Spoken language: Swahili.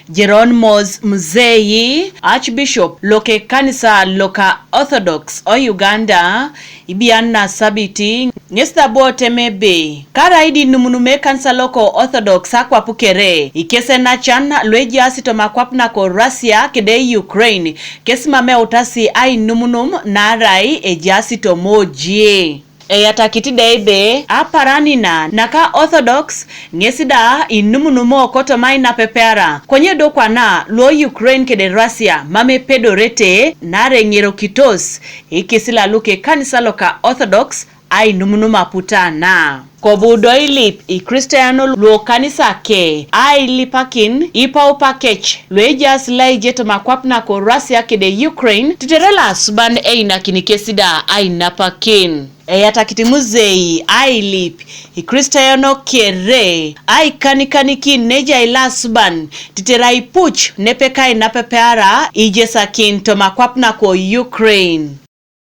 Jeronimos Muzeyi, Archbishop loke kanisa loka Orthodox o Uganda, ibiana sabiti ngesta bote mebe. Karaidi numunume kanisa loko Orthodox akwa pukere. Ikese na chan lweji asito makwapna ko Russia kede Ukraine. Kesimame utasi ai numunum narai ejasito mojie. Eyatakiti debe aparanina naka Orthodox ngesida inumunumo koto maina pepera kwenye dokwa na lo Ukraine kede Russia mame pedorete nare ngero kitos ikisila luke kanisa loka Orthodox ai numunuma putana kobudo ilip I Kristiano lo kanisa ke Ainapakin ipa upakech lwejas laijeto makwapna ko Russia kede Ukraine titerela suban eina kinikesida Ainapakin. Eyatakiti Muzeyi ailip Kristiano kere ai kanikaniki neja ilasuban titerai puch nepekai napepara ijesakin to makwapna ko Ukraine.